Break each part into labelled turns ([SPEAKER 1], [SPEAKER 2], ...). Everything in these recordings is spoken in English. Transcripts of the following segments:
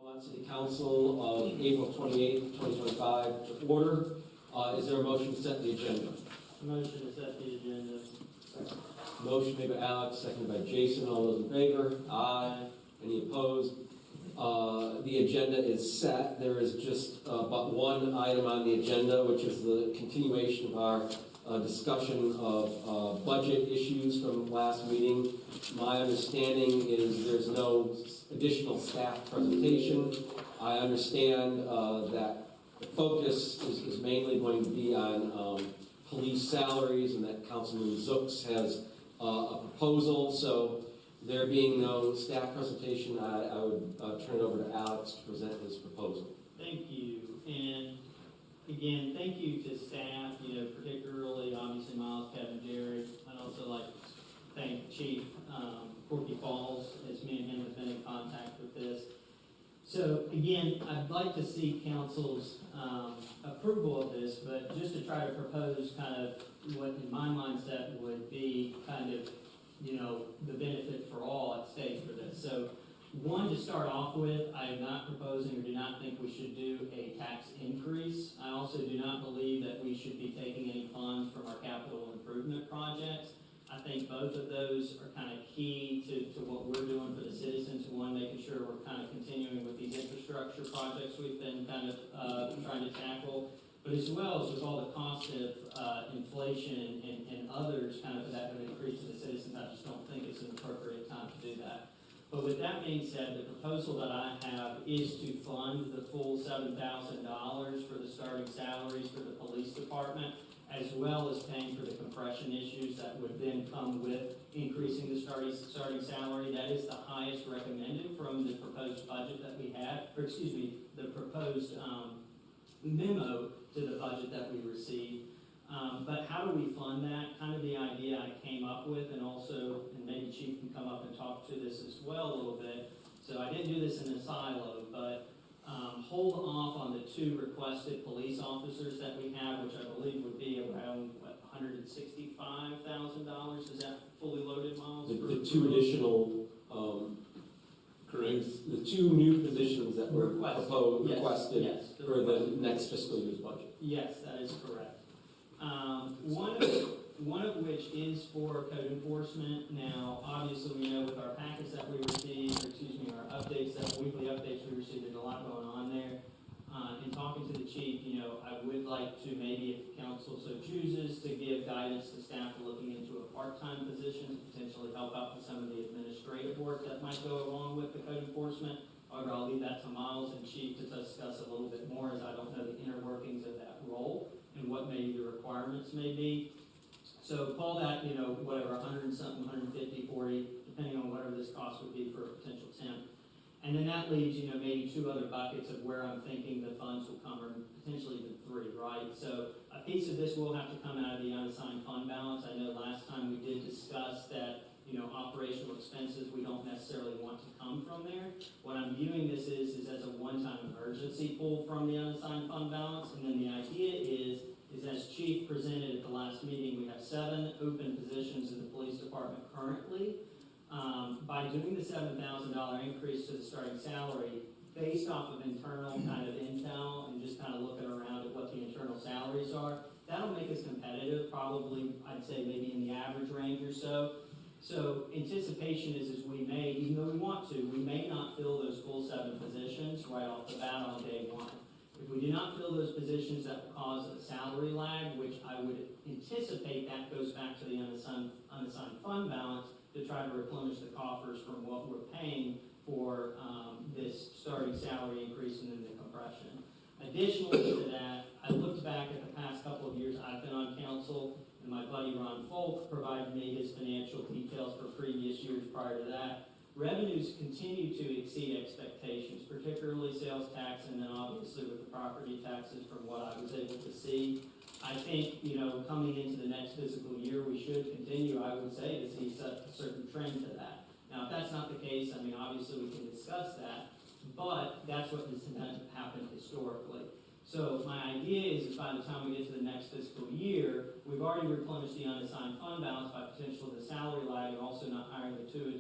[SPEAKER 1] Belmont City Council of April 28th, 2025 to order. Is there a motion to set the agenda?
[SPEAKER 2] Motion to set the agenda.
[SPEAKER 1] Motion made by Alex, seconded by Jason. All those in favor? Aye. Any opposed? The agenda is set. There is just but one item on the agenda, which is the continuation of our discussion of budget issues from last meeting. My understanding is there's no additional staff presentation. I understand that the focus is mainly going to be on police salaries, and that Councilman Zooks has a proposal. So there being no staff presentation, I would turn it over to Alex to present his proposal.
[SPEAKER 2] Thank you. And again, thank you to staff, particularly obviously Miles, Kevin, Jared. I'd also like to thank Chief Corky Falls, as me and him have been in contact with this. So again, I'd like to seek council's approval of this, but just to try to propose kind of what in my mindset would be kind of, the benefit for all at stake for this. So one, to start off with, I am not proposing or do not think we should do a tax increase. I also do not believe that we should be taking any funds from our capital improvement projects. I think both of those are kind of key to what we're doing for the citizens. One, making sure we're kind of continuing with these infrastructure projects we've been kind of trying to tackle, but as well as with all the cost of inflation and others kind of that would increase to the citizens. I just don't think it's an appropriate time to do that. But with that being said, the proposal that I have is to fund the full $7,000 for the starting salaries for the police department, as well as paying for the compression issues that would then come with increasing the starting salary. That is the highest recommended from the proposed budget that we had, or excuse me, the proposed memo to the budget that we received. But how do we fund that? Kind of the idea I came up with, and also, and maybe Chief can come up and talk to this as well a little bit. So I didn't do this in a silo, but hold off on the 2 requested police officers that we have, which I believe would be around, $165,000. Is that fully loaded, Miles?
[SPEAKER 1] The 2 additional, the 2 new positions that were requested for the next fiscal year's budget.
[SPEAKER 2] Yes, that is correct. One of which is for code enforcement. Now, obviously, we know with our packets that we receive, our updates, weekly updates we receive, there's a lot going on there. In talking to the chief, I would like to maybe, if council so chooses, to give guidance to staff looking into a part-time position to potentially help out with some of the administrative work that might go along with the code enforcement. However, I'll leave that to Miles and Chief to discuss a little bit more, as I don't know the inner workings of that role and what maybe the requirements may be. So call that, whatever, 100 and something, 150, 40, depending on whatever this cost would be for a potential temp. And then that leaves, maybe 2 other buckets of where I'm thinking the funds will come, or potentially even 3, right? So a piece of this will have to come out of the unassigned fund balance. I know last time we did discuss that, operational expenses we don't necessarily want to come from there. What I'm viewing this is as a one-time emergency pull from the unassigned fund balance. And then the idea is as Chief presented at the last meeting, we have 7 open positions in the police department currently. By doing the $7,000 increase to the starting salary, based off of internal kind of intel and just kind of looking around at what the internal salaries are, that'll make us competitive, probably, I'd say maybe in the average range or so. So anticipation is we may, even though we want to, we may not fill those full 7 positions right off the bat on day 1. If we do not fill those positions, that will cause a salary lag, which I would anticipate that goes back to the unassigned fund balance to try to replenish the coffers from what we're paying for this starting salary increase and then the compression. Additionally to that, I looked back at the past couple of years I've been on council, and my buddy Ron Folk provided me his financial details for previous years prior to that. Revenues continue to exceed expectations, particularly sales tax, and then obviously with the property taxes from what I was able to see. I think, coming into the next fiscal year, we should continue, I would say, to see a certain trend to that. Now, if that's not the case, obviously we can discuss that, but that's what has happened historically. So my idea is by the time we get to the next fiscal year, we've already replenished the unassigned fund balance by potentially the salary lag and also not hiring the two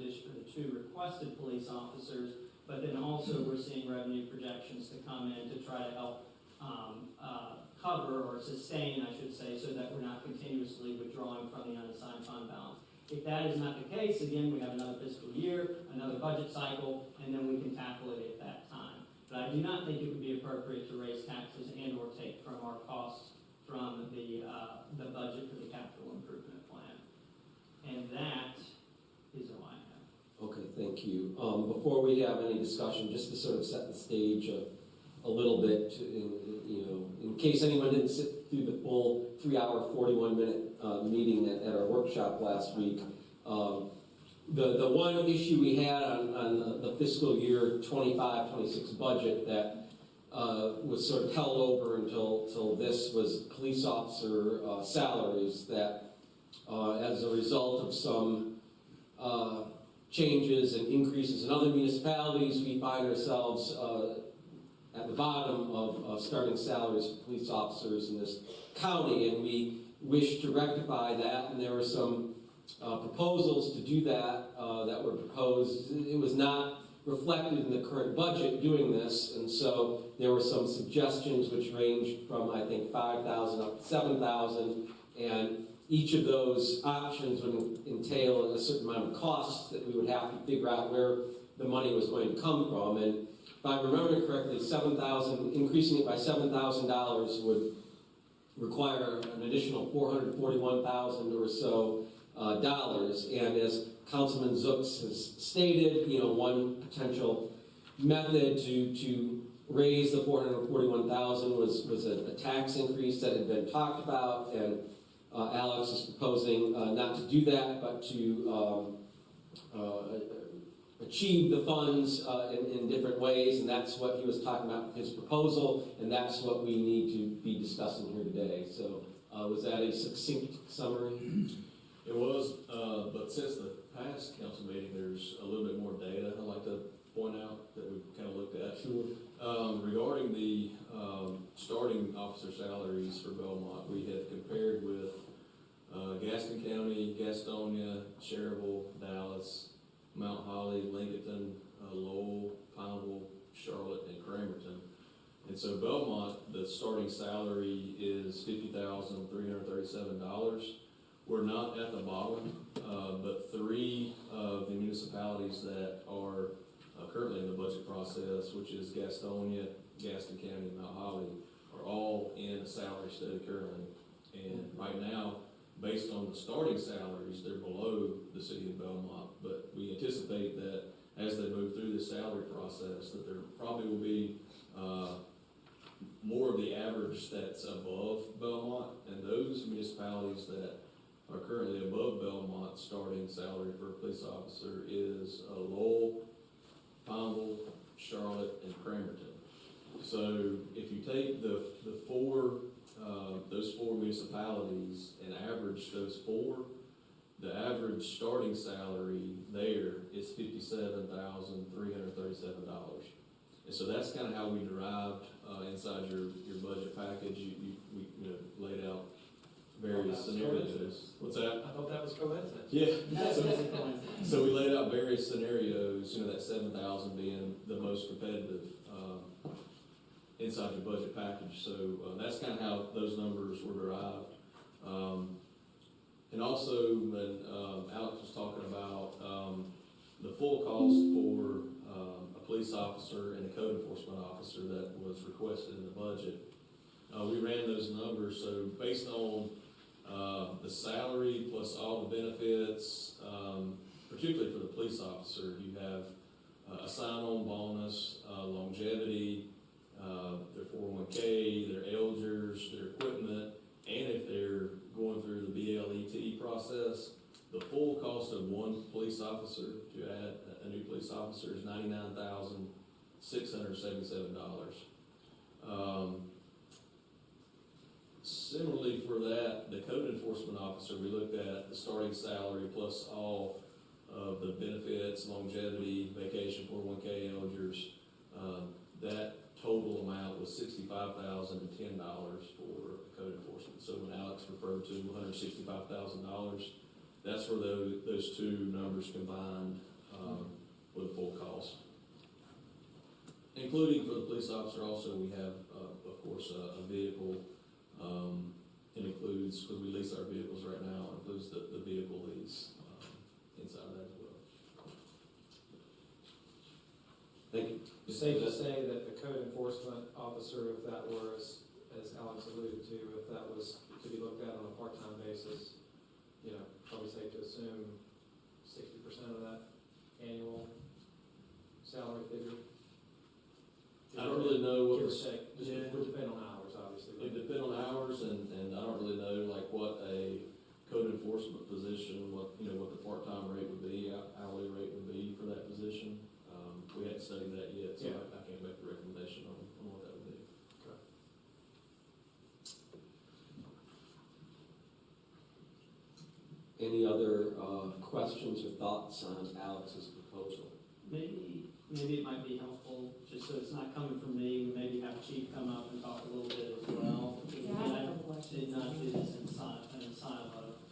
[SPEAKER 2] requested police officers. but then also we're seeing revenue projections to come in to try to help cover or sustain, I should say, so that we're not continuously withdrawing from the unassigned fund balance. If that is not the case, again, we have another fiscal year, another budget cycle, and then we can tackle it at that time. But I do not think it would be appropriate to raise taxes and or take from our costs from the budget for the capital improvement plan. And that is all I have.
[SPEAKER 1] Okay, thank you. Before we have any discussion, just to sort of set the stage a little bit, in case anyone didn't sit through the full 3-hour, 41-minute meeting at our workshop last week, the one issue we had on the fiscal year 25-26 budget that was sort of held over until this was police officer salaries that as a result of some changes and increases in other municipalities, we find ourselves at the bottom of starting salaries for police officers in this county, and we wish to rectify that, and there were some proposals to do that that were proposed. It was not reflected in the current budget doing this, and so there were some suggestions which ranged from, I think, $5,000 up to $7,000, and each of those options would entail a certain amount of costs that we would have to figure out where the money was going to come from. And if I remember correctly, increasing it by $7,000 would require an additional $441,000 or so dollars. And as Councilman Zooks has stated, one potential method to raise the $441,000 was a tax increase that had been talked about, and Alex is proposing not to do that, but to achieve the funds in different ways, and that's what he was talking about with his proposal, and that's what we need to be discussing here today. So was that a succinct summary?
[SPEAKER 3] It was, but since the past council meeting, there's a little bit more data I'd like to point out that we've kind of looked at.
[SPEAKER 1] Sure.
[SPEAKER 3] Regarding the starting officer salaries for Belmont, we had compared with Gaston County, Gastonia, Cherville, Dallas, Mount Holly, Lincoln, Lowell, Pineville, Charlotte, and Cramerton. And so Belmont, the starting salary is $50,337. We're not at the bottom, but 3 of the municipalities that are currently in the budget process, which is Gastonia, Gaston County, and Mount Holly, are all in a salary study currently. And right now, based on the starting salaries, they're below the city of Belmont. But we anticipate that as they move through the salary process, that there probably will be more of the average that's above Belmont. And those municipalities that are currently above Belmont starting salary for a police officer is Lowell, Pineville, Charlotte, and Cramerton. So if you take those 4 municipalities and average those 4, the average starting salary there is $57,337. And so that's kind of how we derived inside your budget package. We laid out various scenarios. What's that?
[SPEAKER 4] I thought that was coincidence.
[SPEAKER 3] Yeah.
[SPEAKER 2] That's
[SPEAKER 3] So,
[SPEAKER 2] a coincidence.
[SPEAKER 3] so we laid out various scenarios, that 7,000 being the most competitive inside your budget package. So that's kind of how those numbers were derived. And also, when Alex was talking about the full cost for a police officer and a code enforcement officer that was requested in the budget, we ran those numbers. So based on the salary plus all the benefits, particularly for the police officer, you have a sign-on bonus, longevity, their 401k, their Elgers, their equipment, and if they're going through the BLET process, the full cost of one police officer to add a new police officer is $99,677. Similarly for that, the code enforcement officer, we looked at the starting salary plus all of the benefits, longevity, vacation, 401k, Elgers. That total amount was $65,010 for code enforcement. So when Alex referred to $165,000, that's where those 2 numbers combined with the full cost. Including for the police officer also, we have, of course, a vehicle, it includes, because we lease our vehicles right now, it includes the vehicle lease, inside of that as well.
[SPEAKER 1] Thank you.
[SPEAKER 4] It's safe to say that the code enforcement officer, if that were, as Alex alluded to, if that was to be looked at on a part-time basis, you know, probably safe to assume 60% of that annual salary figure.
[SPEAKER 3] I don't really know what
[SPEAKER 4] Give or
[SPEAKER 3] was,
[SPEAKER 4] take, just
[SPEAKER 3] Yeah.
[SPEAKER 4] would depend on hours, obviously.
[SPEAKER 3] it depend on hours, and I don't really know like what a code enforcement position, what the part-time rate would be, hourly rate would be for that position. We hadn't studied that yet, so
[SPEAKER 4] Yeah.
[SPEAKER 3] I can't make a recommendation on what that would be.
[SPEAKER 1] Any other questions or thoughts on Alex's proposal?
[SPEAKER 2] Maybe it might be helpful, just so it's not coming from me, maybe have Chief come up and talk a little bit as well.
[SPEAKER 5] Yeah, I have a couple
[SPEAKER 2] I
[SPEAKER 5] questions.
[SPEAKER 2] did not do this in silo.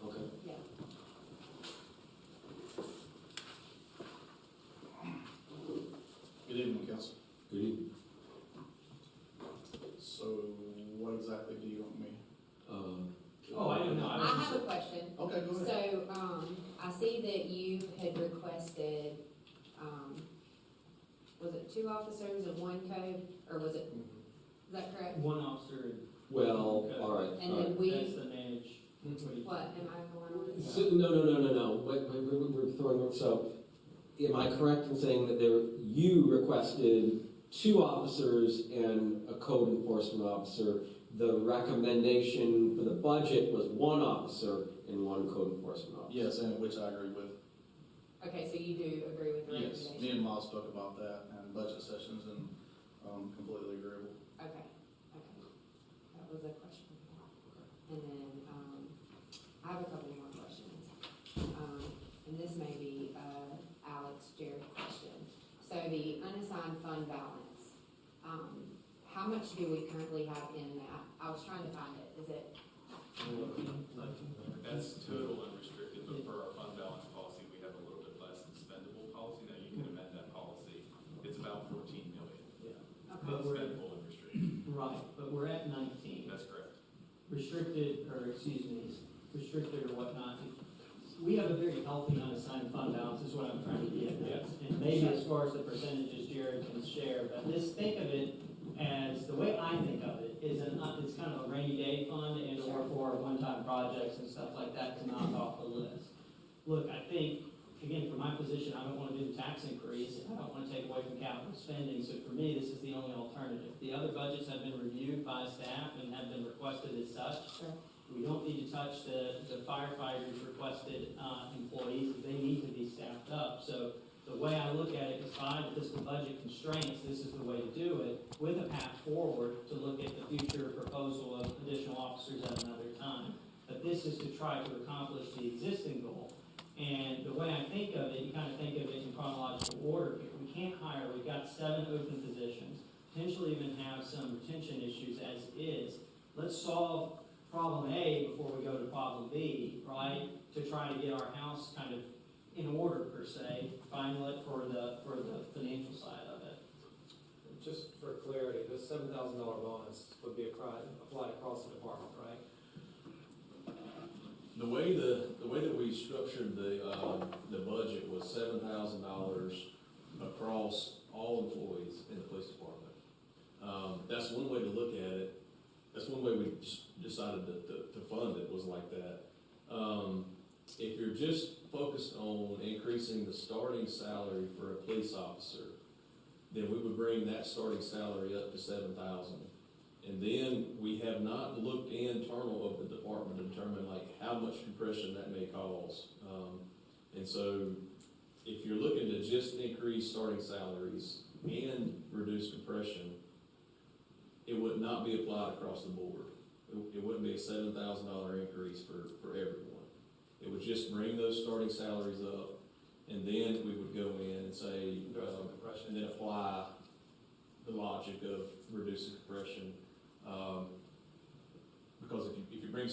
[SPEAKER 1] Okay.
[SPEAKER 5] Yeah.
[SPEAKER 6] Good evening, council.
[SPEAKER 1] Good evening.
[SPEAKER 6] So what exactly do you want me?
[SPEAKER 2] Oh, I don't know.
[SPEAKER 5] I have a question.
[SPEAKER 6] Okay, go ahead.
[SPEAKER 5] So, I see that you had requested, was it 2 officers and 1 code, or was it, is that correct?
[SPEAKER 2] One officer,
[SPEAKER 1] Well, all right.
[SPEAKER 5] And
[SPEAKER 1] all right.
[SPEAKER 5] then we,
[SPEAKER 2] that's the manage.
[SPEAKER 5] what, am I going on?
[SPEAKER 1] So, no. We're throwing, so, am I correct in saying that you requested 2 officers and a code enforcement officer? The recommendation for the budget was 1 officer and 1 code enforcement officer?
[SPEAKER 6] Yes, and which I agree with.
[SPEAKER 5] Okay, so you do agree with the
[SPEAKER 6] Yes,
[SPEAKER 5] recommendation?
[SPEAKER 6] me and Miles spoke about that and budget sessions and, completely agreeable.
[SPEAKER 5] Okay. That was a question. And then, I have a couple more questions. And this may be Alex, Jared question. So the unassigned fund balance, how much do we currently have in that? I was trying to find it. Is it,
[SPEAKER 7] That's total unrestricted, but for our fund balance policy, we have a little bit less than spendable policy. Now, you can amend that policy. It's about 14 million.
[SPEAKER 5] okay,
[SPEAKER 2] But we're-
[SPEAKER 7] Spendable and restricted.
[SPEAKER 2] Right, but we're at 19.
[SPEAKER 7] That's correct.
[SPEAKER 2] Restricted, restricted or whatnot. We have a very healthy unassigned fund balance, is what I'm trying to get at. And maybe as far as the percentages Jared can share, but think of it as, the way I think of it, is it's kind of a rainy day fund and or for one-time projects and stuff like that to knock off the list. Look, I think, again, from my position, I don't want to do the tax increase, I don't want to take away from capital spending, so for me, this is the only alternative. The other budgets have been reviewed by staff and have been requested as such.
[SPEAKER 5] sure.
[SPEAKER 2] We don't need to touch the firefighters' requested employees, they need to be staffed up. So the way I look at it is by the fiscal budget constraints, this is the way to do it, with a path forward to look at the future proposal of additional officers at another time. But this is to try to accomplish the existing goal. And the way I think of it, you kind of think of it in chronological order. If we can't hire, we've got 7 open positions, potentially even have some retention issues as is. Let's solve problem A before we go to problem B, right? To try to get our house kind of in order per se, final it for the financial side of it.
[SPEAKER 4] Just for clarity, this $7,000 bonus would be applied across the department, right?
[SPEAKER 3] The way that we structured the budget was $7,000 across all employees in the police department. That's one way to look at it. That's one way we decided to fund it, was like that. If you're just focused on increasing the starting salary for a police officer, then we would bring that starting salary up to $7,000. And then we have not looked internal of the department to determine like how much compression that may cause. And so if you're looking to just increase starting salaries and reduce compression, it would not be applied across the board. It wouldn't be a $7,000 increase for everyone. It would just bring those starting salaries up, and then we would go in and say, and then apply the logic of reducing compression. Because if you bring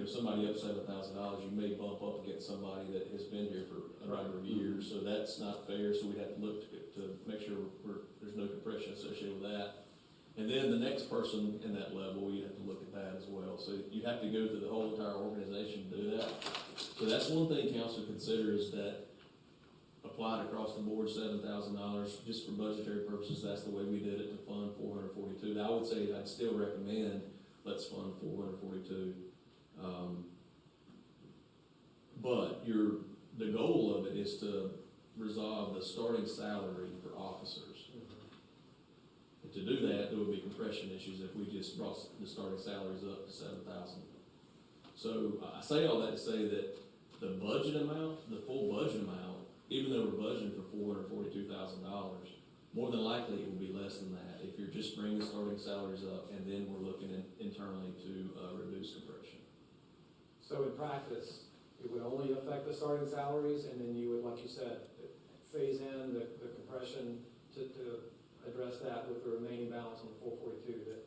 [SPEAKER 3] somebody up $7,000, you may bump up against somebody that has been here for a number of years, so that's not fair. So we'd have to look to to make sure there's no compression associated with that. And then the next person in that level, you have to look at that as well. So you have to go through the whole entire organization to do that. So that's one thing council considers, that applied across the board, $7,000, just for budgetary purposes. That's the way we did it to fund 442. I would say I'd still recommend, let's fund 442. But the goal of it is to resolve the starting salary for officers. And to do that, there would be compression issues if we just brought the starting salaries up to 7,000. So I say all that to say that the budget amount, the full budget amount, even though we're budgeting for $442,000, more than likely it will be less than that if you're just bringing starting salaries up, and then we're looking internally to reduce compression.
[SPEAKER 4] So in practice, it would only affect the starting salaries, and then you would, like you said, phase in the compression to address that with the remaining balance on the 442 that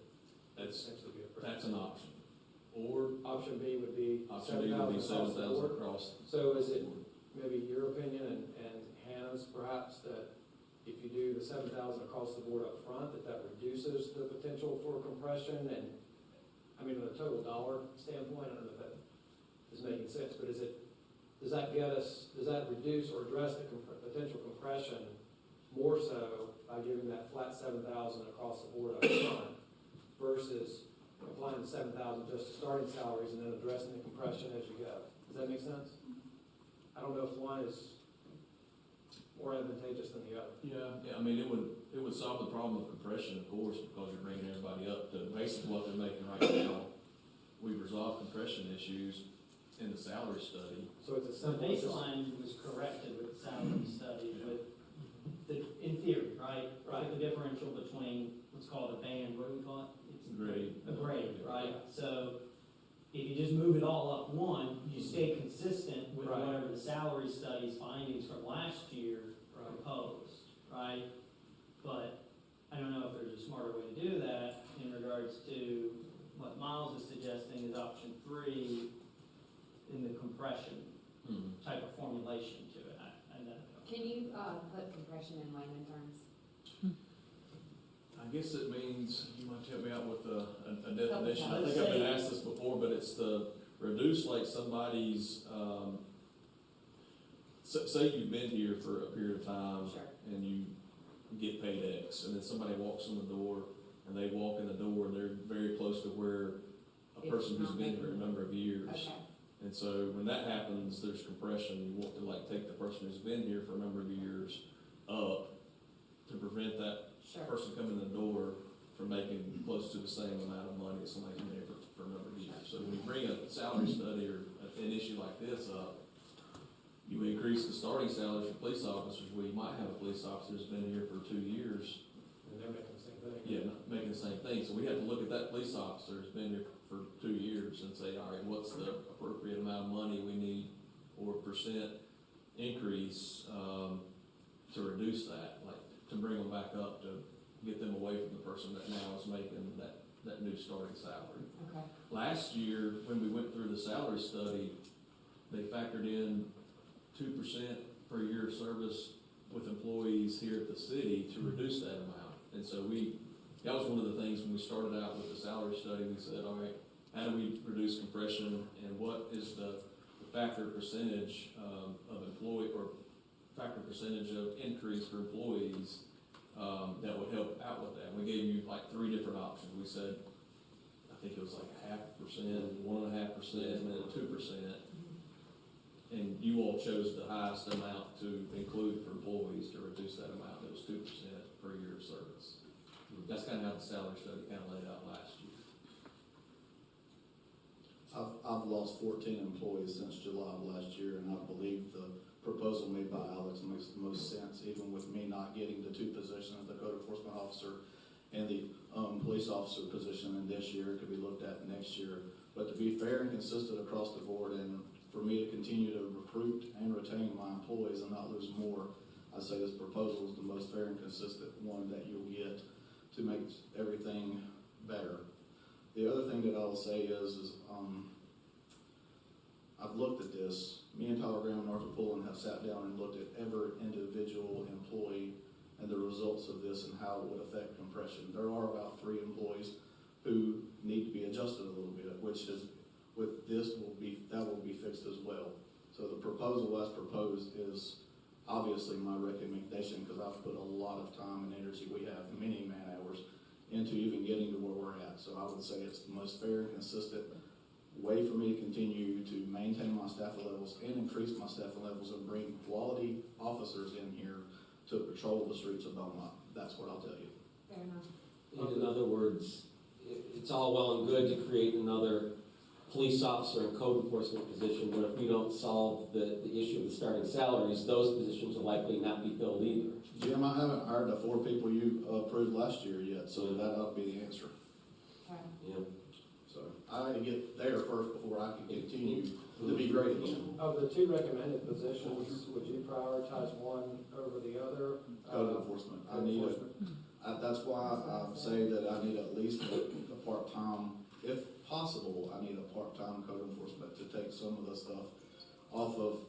[SPEAKER 3] That's
[SPEAKER 4] essentially be a
[SPEAKER 3] an option. Or
[SPEAKER 4] Option B would be
[SPEAKER 3] option B would be
[SPEAKER 4] 7,000 across the
[SPEAKER 3] 7,000
[SPEAKER 4] board.
[SPEAKER 3] across.
[SPEAKER 4] So is it maybe your opinion and Hannah's perhaps that if you do the 7,000 across the board up front, that reduces the potential for compression? And I mean, from a total dollar standpoint, I don't know if that is making sense, but does that reduce or address the potential compression more so by giving that flat 7,000 across the board up front versus applying the 7,000 just to starting salaries and then addressing the compression as you go? Does that make sense? I don't know if one is more advantageous than the other.
[SPEAKER 3] Yeah, I mean, it would solve the problem of compression, of course, because you're bringing everybody up to basically what they're making right now. We've resolved compression issues in the salary study.
[SPEAKER 4] So it's a
[SPEAKER 2] So
[SPEAKER 4] simple.
[SPEAKER 2] baseline was corrected with the salary study, but in theory, right? Right. The differential between what's called a band, what do we call it? It's
[SPEAKER 3] Grade.
[SPEAKER 2] a grade, right? So if you just move it all up one, you stay consistent with
[SPEAKER 4] Right.
[SPEAKER 2] whatever the salary study's findings from last year
[SPEAKER 4] Right.
[SPEAKER 2] proposed, right? But I don't know if there's a smarter way to do that in regards to what Miles is suggesting is option 3 in the compression type of formulation to it. I don't know.
[SPEAKER 5] Can you, put compression in layman terms?
[SPEAKER 3] I guess it means, you might help me out with a definition. I
[SPEAKER 2] Let's
[SPEAKER 3] think I've been
[SPEAKER 2] say-
[SPEAKER 3] asked this before, but it's to reduce like somebody's, say you've been here for a period of time
[SPEAKER 5] Sure.
[SPEAKER 3] and you get paid X, and then somebody walks in the door, and they walk in the door and they're very close to where a
[SPEAKER 5] It's
[SPEAKER 3] person who's
[SPEAKER 5] not
[SPEAKER 3] been here a
[SPEAKER 5] making-
[SPEAKER 3] number of years.
[SPEAKER 5] Okay,
[SPEAKER 3] And so when that happens, there's compression. You want to like take the person who's been here for a number of years up to prevent that
[SPEAKER 5] sure.
[SPEAKER 3] person coming in the door from making close to the same amount of money as somebody's been here for a number of years. So when you bring a salary study or an issue like this up, you increase the starting salaries for police officers, where you might have a police officer who's been here for 2 years,
[SPEAKER 4] And they're making the same thing.
[SPEAKER 3] yeah, making the same thing. So we have to look at that police officer who's been here for 2 years and say, all right, what's the appropriate amount of money we need or percent increase to reduce that, like to bring them back up, to get them away from the person that now is making that new starting salary.
[SPEAKER 5] Okay,
[SPEAKER 3] Last year, when we went through the salary study, they factored in 2% per year of service with employees here at the city to reduce that amount. And so that was one of the things when we started out with the salary study, we said, all right, how do we reduce compression, and what is the factor percentage of employee, or factor percentage of increase for employees that would help out with that? We gave you like 3 different options. We said, I think it was like 0.5%, 1.5%, and then 2%. And you all chose the highest amount to include for employees to reduce that amount. It was 2% per year of service. That's kind of how the salary study kind of laid out last year.
[SPEAKER 6] I've lost 14 employees since July of last year, and I believe the proposal made by Alex makes the most sense, even with me not getting the 2 positions, the code enforcement officer and the police officer position in this year. It could be looked at next year. But to be fair and consistent across the board, and for me to continue to recruit and retain my employees and not lose more, I say this proposal is the most fair and consistent one that you'll get to make everything better. The other thing that I'll say is I've looked at this. Me and Tyler Graham and Arthur Pullen have sat down and looked at every individual employee and the results of this and how it would affect compression. There are about 3 employees who need to be adjusted a little bit, which is, with this that will be fixed as well. So the proposal as proposed is obviously my recommendation, because I've put a lot of time and energy, we have many man hours, into even getting to where we're at. So I would say it's the most fair and consistent way for me to continue to maintain my staffing levels and increase my staffing levels and bring quality officers in here to patrol the streets of Belmont. That's what I'll tell you.
[SPEAKER 5] Fair enough.
[SPEAKER 1] In other words, it's all well and good to create another police officer and code enforcement position, but if we don't solve the issue of the starting salaries, those positions will likely not be filled either.
[SPEAKER 6] Jim, I haven't hired the 4 people you approved last year yet, so that ought to be the answer.
[SPEAKER 5] Okay.
[SPEAKER 1] Yeah.
[SPEAKER 6] So I had to get there first before I could continue to be great again.
[SPEAKER 4] Of the 2 recommended positions, would you prioritize one over the other?
[SPEAKER 6] Code enforcement, I need it. That's why I say that I need at least a part-time, if possible, I need a part-time code enforcement to take some of the stuff off of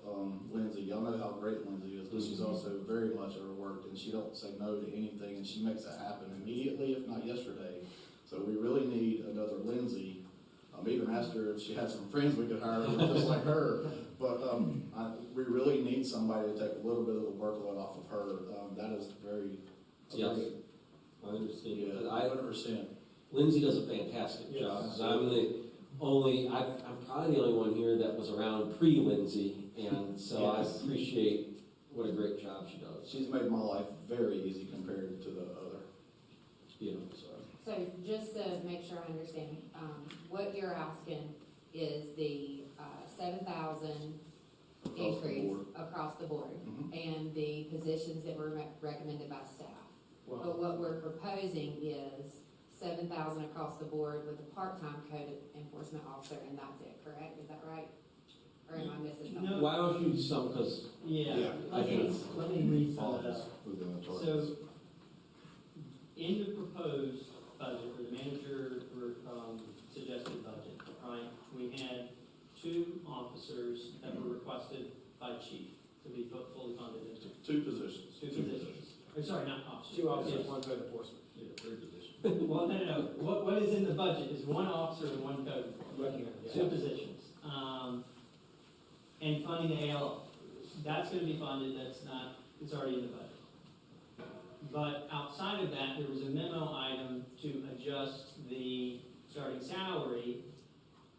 [SPEAKER 6] Lindsay. Y'all know how great Lindsay is, but she's also very much overworked, and she don't say no to anything, and she makes it happen immediately, if not yesterday. So we really need another Lindsay. Even asked her if she had some friends we could hire just like her. But we really need somebody to take a little bit of the workload off of her. That is very,
[SPEAKER 1] Yes. I understand.
[SPEAKER 6] yeah,
[SPEAKER 1] But I,
[SPEAKER 6] 100%.
[SPEAKER 1] Lindsay does a fantastic
[SPEAKER 4] Yes.
[SPEAKER 1] job. 'Cause I'm probably the only one here that was around pre-Lindsay, and so
[SPEAKER 6] Yes.
[SPEAKER 1] I appreciate what a great job she does.
[SPEAKER 6] She's made my life very easy compared to the other.
[SPEAKER 1] You know,
[SPEAKER 5] So just to make sure I understand, what you're asking is the 7,000
[SPEAKER 6] Across the
[SPEAKER 5] increase
[SPEAKER 6] board.
[SPEAKER 5] across the board,
[SPEAKER 6] Mhm.
[SPEAKER 5] and the positions that were recommended by staff.
[SPEAKER 4] Well,
[SPEAKER 5] But what we're proposing is 7,000 across the board with a part-time code enforcement officer, and that's it, correct? Is that right? Or am I missing something?
[SPEAKER 2] No.
[SPEAKER 1] why don't you do some, because
[SPEAKER 2] Yeah,
[SPEAKER 6] Yeah,
[SPEAKER 1] I think
[SPEAKER 2] let me read some of that.
[SPEAKER 6] Within the targets.
[SPEAKER 2] So, in the proposed budget, or the manager suggested budget, right, we had 2 officers that were requested by chief to be fully funded into
[SPEAKER 6] 2 positions.
[SPEAKER 2] 2 positions. Or sorry, not officers.
[SPEAKER 4] 2 officers,
[SPEAKER 2] Yes.
[SPEAKER 4] 1 code enforcement.
[SPEAKER 3] Yeah, 3 positions.
[SPEAKER 2] Well, no. What is in the budget is 1 officer and 1 code enforcement.
[SPEAKER 4] Recommended, yeah.
[SPEAKER 2] 2 positions. And funding the ALO. That's gonna be funded, it's already in the budget. But outside of that, there was a memo item to adjust the starting salary.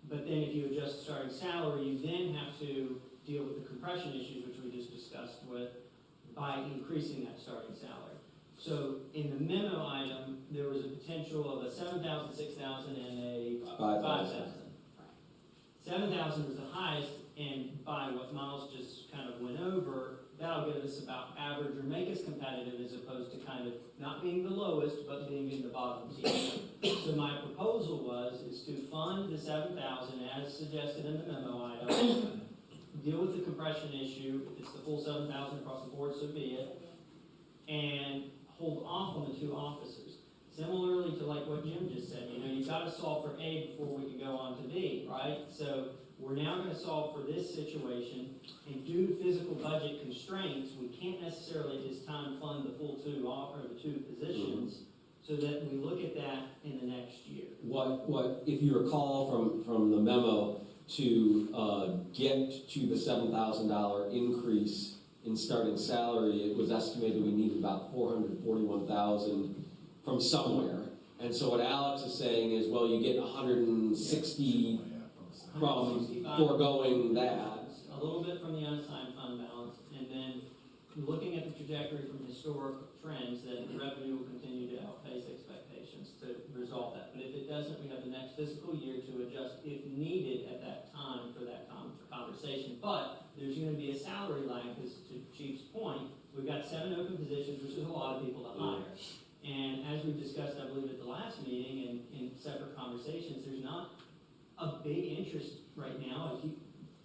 [SPEAKER 2] But then if you adjust the starting salary, you then have to deal with the compression issues, which we just discussed with, by increasing that starting salary. So in the memo item, there was a potential of a 7,000, 6,000, and a 5,000. 7,000 was the highest, and by what Miles just kind of went over, that'll give us about average or make us competitive as opposed to kind of not being the lowest, but being in the bottom tier. So my proposal is to fund the 7,000 as suggested in the memo item, deal with the compression issue, if it's the full 7,000 across the board, so be it, and hold off on the 2 officers. Similarly to like what Jim just said, you've got to solve for A before we can go on to B, right? So we're now going to solve for this situation, and due to physical budget constraints, we can't necessarily at this time fund the full 2 positions, so that we look at that in the next year.
[SPEAKER 1] what, if you recall from the memo, to get to the $7,000 increase in starting salary, it was estimated we needed about $441,000 from somewhere. And so what Alex is saying is, well, you get 160 from
[SPEAKER 2] 165.
[SPEAKER 1] foregoing that.
[SPEAKER 2] A little bit from the unassigned fund balance, and then looking at the trajectory from historic trends, that the revenue will continue to outpace expectations to resolve that. But if it doesn't, we have the next fiscal year to adjust if needed at that time for that conversation. But there's going to be a salary lag, because to Chief's point, we've got 7 open positions, which is a lot of people to hire. And as we've discussed, I believe, at the last meeting and in separate conversations, there's not a big interest right now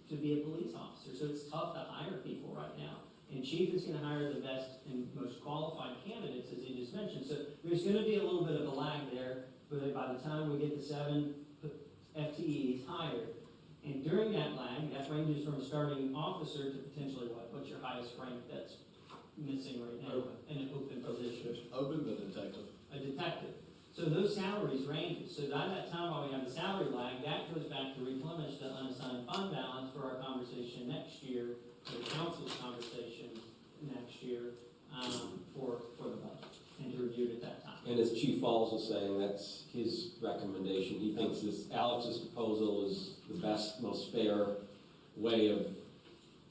[SPEAKER 2] to be a police officer. So it's tough to hire people right now. And Chief is going to hire the best and most qualified candidates, as he just mentioned. So there's going to be a little bit of a lag there, but by the time we get the 7 FTEs hired, and during that lag, that ranges from a starting officer to potentially what's your highest rank that's missing right now, an open position,
[SPEAKER 6] Open the detective.
[SPEAKER 2] a detective. So those salaries range, so by that time, while we have the salary lag, that goes back to replenish the unassigned fund balance for our conversation next year, the council's conversation next year, for the budget, and to review it at that time.
[SPEAKER 1] And as Chief Falls was saying, that's his recommendation. He thinks this, Alex's proposal is the best, most fair way of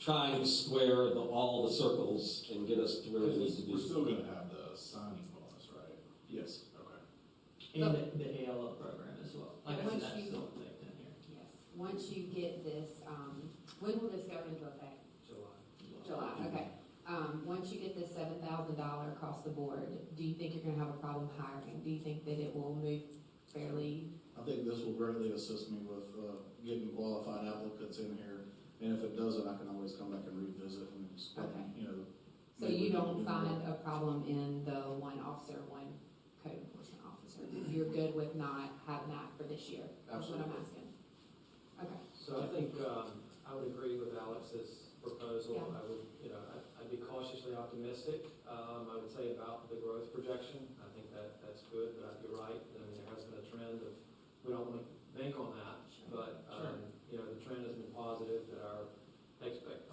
[SPEAKER 1] trying to square all the circles and get us to where we need to be.
[SPEAKER 8] We're still gonna have the signing bonus, right?
[SPEAKER 6] Yes.
[SPEAKER 8] Okay.
[SPEAKER 2] And the ALO program as well. Like I said,
[SPEAKER 5] Once
[SPEAKER 2] that's
[SPEAKER 5] you-
[SPEAKER 2] still baked in here.
[SPEAKER 5] Yes, once you get this, when will this go into effect? July, okay. Once you get this $7,000 across the board, do you think you're gonna have a problem hiring? Do you think that it will move fairly?
[SPEAKER 6] I think this will greatly assist me with getting qualified applicants in here, and if it doesn't, I can always come back and revisit and explain,
[SPEAKER 5] Okay.
[SPEAKER 6] you know.
[SPEAKER 5] So you don't find a problem in the one officer, one code enforcement officer? You're good with not having that for this year? That's what I'm asking. Okay.
[SPEAKER 4] So I think, I would agree with Alex's proposal.
[SPEAKER 5] Yeah.
[SPEAKER 4] I would, I'd be cautiously optimistic. I would say about the growth projection. I think that's good, but you're right. I mean, there has been a trend of, we don't want to bank on that, but, the trend has been positive, that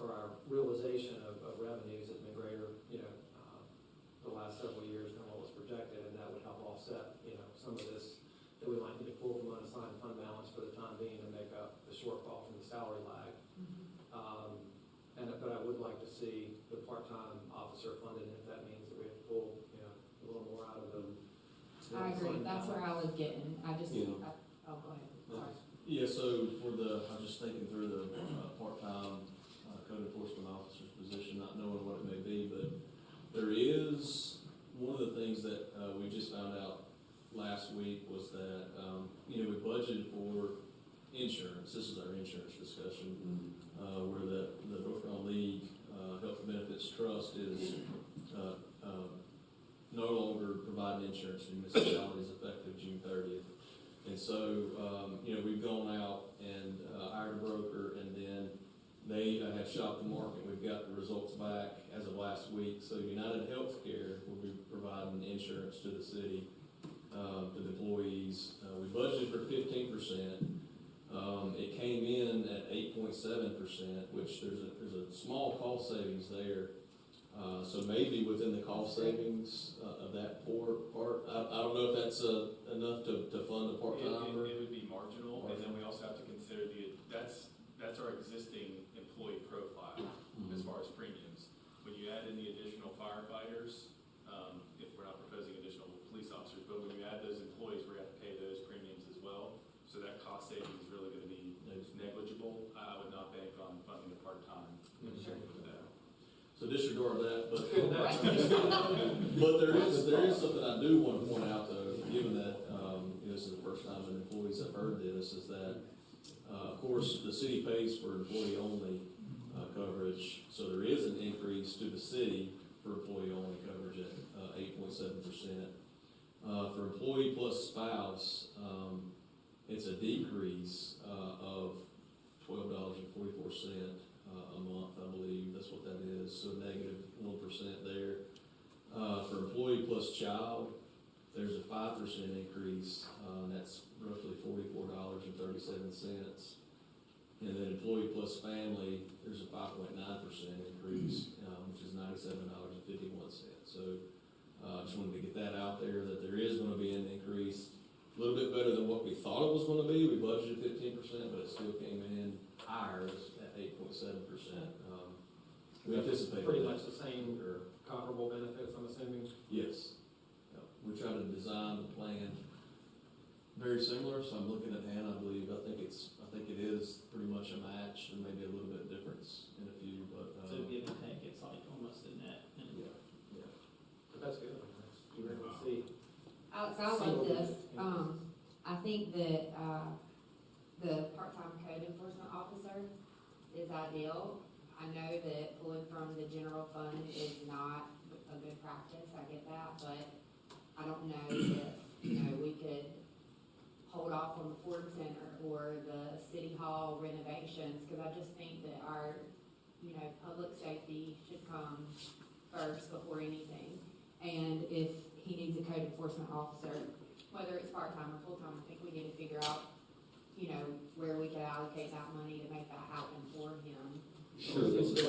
[SPEAKER 4] our realization of revenues has been greater, the last several years than what was projected, and that would help offset, some of this that we might need to pull from unassigned fund balance for the time being to make up the shortfall from the salary lag. But I would like to see the part-time officer funded, if that means that we have to pull, a little more out of the.
[SPEAKER 5] I agree, that's where I was getting,
[SPEAKER 1] Yeah.
[SPEAKER 5] Oh, go ahead, sorry.
[SPEAKER 3] Yeah, so for I'm just thinking through the part-time code enforcement officer's position, not knowing what it may be, but there is, one of the things that we just found out last week was that, we budgeted for insurance. This is our insurance discussion, where the North Carolina League Health and Benefits Trust is no longer providing insurance to municipalities effective June 30th. And so, we've gone out and hired a broker, and then they have shopped the market. We've got the results back as of last week. So United Healthcare will be providing insurance to the city, to the employees. We budgeted for 15%. It came in at 8.7%, which there's a small cost savings there. So maybe within the cost savings of that part, I don't know if that's enough to fund a part-timer.
[SPEAKER 7] It would be marginal, and then we also have to consider that's our existing employee profile as far as premiums. When you add in the additional firefighters, if we're not proposing additional police officers, but when you add those employees, we have to pay those premiums as well. So that cost savings is really going to be negligible. I would not bank on funding the part-time.
[SPEAKER 5] Sure.
[SPEAKER 7] For that.
[SPEAKER 3] So disregard that, but there is something I do want to point out though, given that, this is the first time that employees have heard this, is that, of course, the city pays for employee-only coverage, so there is an increase to the city for employee-only coverage at 8.7%. For employee plus spouse, it's a decrease of $12.44 a month, I believe, that's what that is, so negative 1% there. For employee plus child, there's a 5% increase, and that's roughly $44.37. And then employee plus family, there's a 5.9% increase, which is $97.51. So, I just wanted to get that out there, that there is gonna be an increase, a little bit better than what we thought it was gonna be. We budgeted 15%, but it still came in higher at 8.7%. We anticipated
[SPEAKER 4] Pretty
[SPEAKER 3] that.
[SPEAKER 4] much the same comparable benefits, I'm assuming.
[SPEAKER 3] Yes. Yeah. We try to design the plan very similar, so I'm looking at Hannah, I believe, I think it is pretty much a match, there may be a little bit of difference in a few, but,
[SPEAKER 2] So give and take, it's like almost a net.
[SPEAKER 3] yeah.
[SPEAKER 4] But that's good. You really see.
[SPEAKER 5] Alex, I like this. I think that, the part-time code enforcement officer is ideal. I know that pulling from the general fund is not a good practice, I get that, but I don't know if, we could hold off on the Ford Center or the City Hall renovations, because I just think that our, public safety should come first before anything. And if he needs a code enforcement officer, whether it's part-time or full-time, I think we need to figure out, you know, where we could allocate that money to make that happen for him.
[SPEAKER 1] Sure,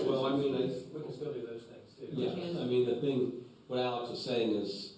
[SPEAKER 1] well, I mean,
[SPEAKER 4] We can still do those things too.
[SPEAKER 1] yeah, I mean, the thing, what Alex was saying is,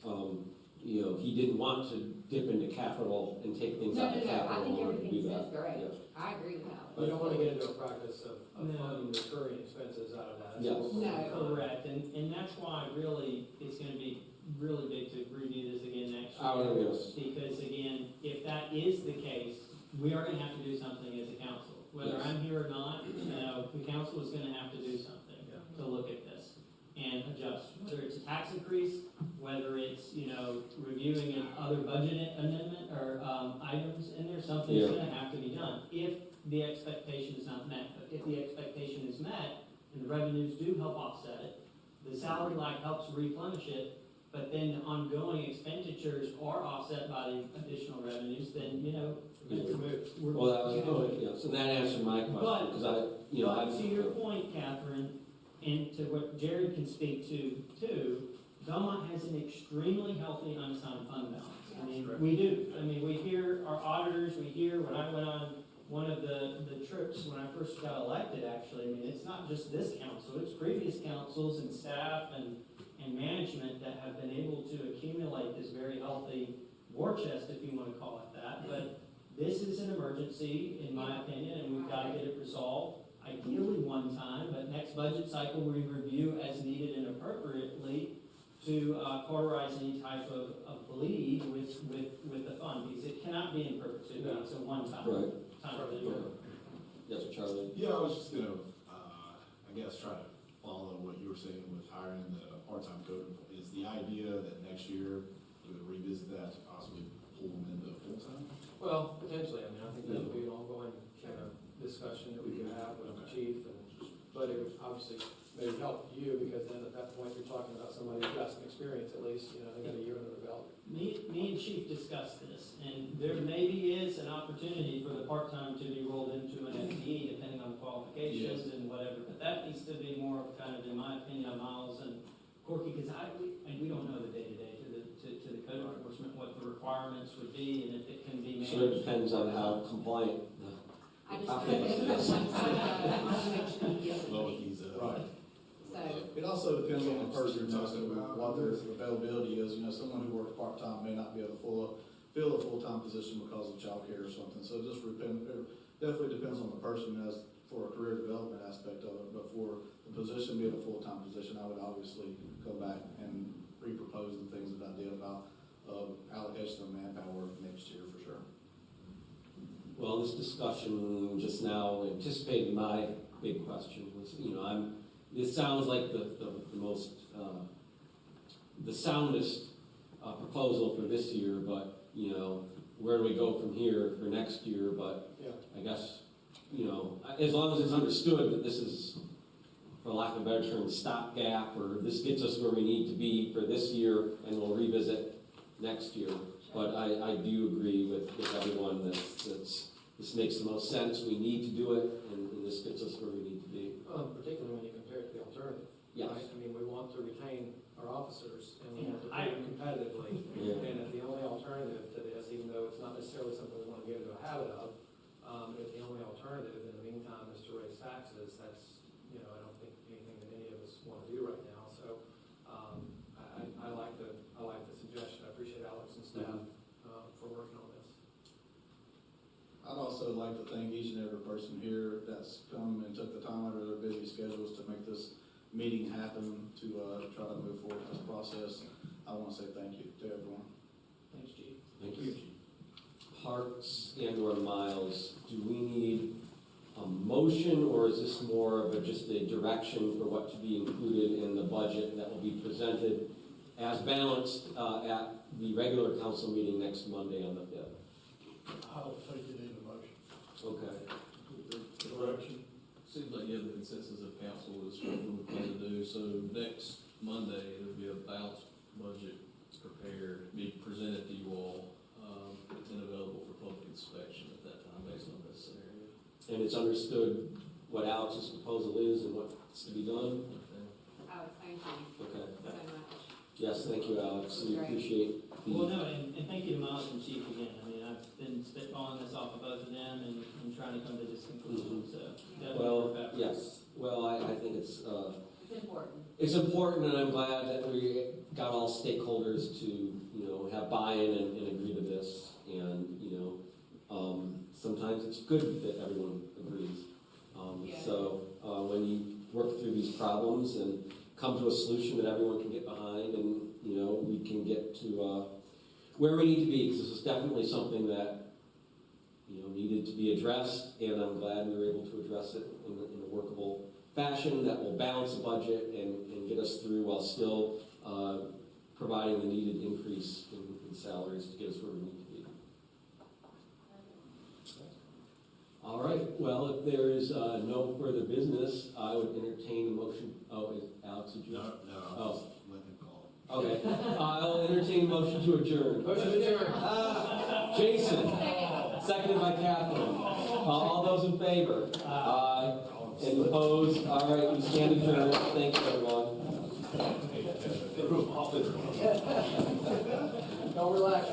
[SPEAKER 1] you know, he didn't want to dip into capital and take things
[SPEAKER 5] No,
[SPEAKER 1] out
[SPEAKER 5] no,
[SPEAKER 1] of
[SPEAKER 5] no, I
[SPEAKER 1] capital
[SPEAKER 5] think
[SPEAKER 1] in order to
[SPEAKER 5] everything
[SPEAKER 1] do
[SPEAKER 5] says
[SPEAKER 1] that.
[SPEAKER 5] great.
[SPEAKER 1] Yeah.
[SPEAKER 5] I agree with Alex.
[SPEAKER 4] You don't wanna get into a practice of
[SPEAKER 2] No.
[SPEAKER 4] funding recurring expenses out of that.
[SPEAKER 1] Yes.
[SPEAKER 5] No.
[SPEAKER 2] Correct, and that's why really, it's gonna be really big to review this again next year.
[SPEAKER 1] Oh, yes.
[SPEAKER 2] Because again, if that is the case, we are gonna have to do something as a council. Whether
[SPEAKER 1] Yes.
[SPEAKER 2] I'm here or not, you know, the council is gonna have to do something
[SPEAKER 4] Yeah.
[SPEAKER 2] to look at this and adjust. Whether it's a tax increase, whether it's, you know, reviewing another budget amendment or, items in there, something's
[SPEAKER 1] Yeah.
[SPEAKER 2] gonna have to be done. If the expectation is not met, but if the expectation is met, and the revenues do help offset it, the salary line helps replenish it, but then the ongoing expenditures are offset by the additional revenues, then, you know, we're.
[SPEAKER 1] Well, that was, yeah, so that answered my question,
[SPEAKER 2] But-
[SPEAKER 1] because I, you know,
[SPEAKER 2] But to your point, Catherine, and to what Jared can speak to too, Belmont has an extremely healthy unassigned fund balance. I mean,
[SPEAKER 7] Correct.
[SPEAKER 2] we do. I mean, we hear our auditors, we hear when I went on one of the trips when I first got elected, actually, I mean, it's not just this council, it's previous councils and staff and management that have been able to accumulate this very healthy war chest, if you want to call it that. But this is an emergency, in my opinion, and we've got to get it resolved, ideally one time, but next budget cycle, we review as needed and appropriately to cauterize any type of bleed with the fund, because it cannot be in perpetuity, it's a one-time.
[SPEAKER 1] right,
[SPEAKER 2] Time.
[SPEAKER 1] yes, Charlie.
[SPEAKER 8] Yeah, I was just gonna, I guess, try to follow what you were saying with hiring the part-time code. Is the idea that next year we would revisit that to possibly pull them into full-time?
[SPEAKER 4] Well, potentially, I mean, I think that would be an ongoing kind of discussion that we could have with the chief, but it would obviously maybe help you, because then at that point, you're talking about somebody who's got some experience at least, you know, they got a year under their belt.
[SPEAKER 2] Me and Chief discussed this, and there maybe is an opportunity for the part-time to be rolled into an FTE, depending on qualifications and whatever, but that needs to be more of kind of, in my opinion, on Miles and Corky, because we don't know the day-to-day to the code enforcement, what the requirements would be, and if it can be managed.
[SPEAKER 1] So it depends on how compliant.
[SPEAKER 5] I just want to make sure you get
[SPEAKER 8] Well,
[SPEAKER 5] it.
[SPEAKER 8] with these,
[SPEAKER 6] Right.
[SPEAKER 5] So,
[SPEAKER 6] It also depends on the person, as to what their availability is. You know, someone who works part-time may not be able to fill a full-time position because of childcare or something. So it just definitely depends on the person as for a career development aspect of it. But for the position being a full-time position, I would obviously go back and re-propose the things that I did about allocation of manpower next year for sure.
[SPEAKER 1] Well, this discussion just now anticipated my big question was, you know, it sounds like the most, the soundest proposal for this year, but, you know, where do we go from here for next year? But
[SPEAKER 4] Yeah.
[SPEAKER 1] I guess, you know, as long as it's understood that this is, for lack of a better term, stopgap, or this gets us where we need to be for this year, and we'll revisit next year. But I do agree with everyone that this makes the most sense, we need to do it, and this gets us where we need to be.
[SPEAKER 4] Particularly when you compare it to the alternative.
[SPEAKER 1] Yes.
[SPEAKER 4] Right? I mean, we want to retain our officers, and we want to
[SPEAKER 2] Yeah,
[SPEAKER 4] pay them competitively.
[SPEAKER 1] Yeah.
[SPEAKER 4] And if the only alternative to this, even though it's not necessarily something we want to get into a habit of, if the only alternative in the meantime is to raise taxes, that's, you know, I don't think anything that any of us want to do right now. So, I like the suggestion. I appreciate Alex and staff, for working on this.
[SPEAKER 6] I'd also like to thank each and every person here that's come and took the time out of their busy schedules to make this meeting happen, to try to move forward with this process. I want to say thank you to everyone.
[SPEAKER 2] Thanks, Chief.
[SPEAKER 1] Thank you. Parks and/or Miles, do we need a motion, or is this more of just a direction for what to be included in the budget that will be presented as balanced at the regular council meeting next Monday on the 5th?
[SPEAKER 8] I don't think you need a motion.
[SPEAKER 1] Okay.
[SPEAKER 3] Direction. Seems like, yeah, the consensus of council is what we're going to do. So next Monday, there'll be a balanced budget prepared, be presented to you all, and available for public inspection at that time based on this scenario.
[SPEAKER 1] And it's understood what Alex's proposal is and what's to be done?
[SPEAKER 5] Alex, thank you.
[SPEAKER 1] Okay. Yes, thank you, Alex. We
[SPEAKER 5] Great.
[SPEAKER 1] appreciate
[SPEAKER 2] Well,
[SPEAKER 1] the,
[SPEAKER 2] no, and thank you to Miles and Chief again. I mean, I've been spitballing this off of both of them and trying to come to this conclusion, so definitely
[SPEAKER 1] well,
[SPEAKER 2] work out.
[SPEAKER 1] yes. Well, I think
[SPEAKER 5] It's important.
[SPEAKER 1] it's important, and I'm glad that we got all stakeholders to, you know, have buy-in and agree to this. And, you know, sometimes it's good that everyone agrees.
[SPEAKER 5] Yeah.
[SPEAKER 1] So, when you work through these problems and come to a solution that everyone can get behind, and, you know, we can get to, where we need to be, because this is definitely something that, you know, needed to be addressed, and I'm glad we were able to address it in a workable fashion that will balance the budget and get us through while still providing the needed increase in salaries to get us where we need to be. All right, well, if there is no further business, I would entertain a motion. Oh, is Alex, did you?
[SPEAKER 8] No,
[SPEAKER 1] Oh.
[SPEAKER 8] just let him call.
[SPEAKER 1] Okay, I'll entertain a motion to adjourn.
[SPEAKER 4] Motion adjourned.
[SPEAKER 1] Jason, seconded by Catherine. All those in favor? Aye. And opposed? All right, we stand adjourned. Thank you, everyone.
[SPEAKER 4] Don't relax.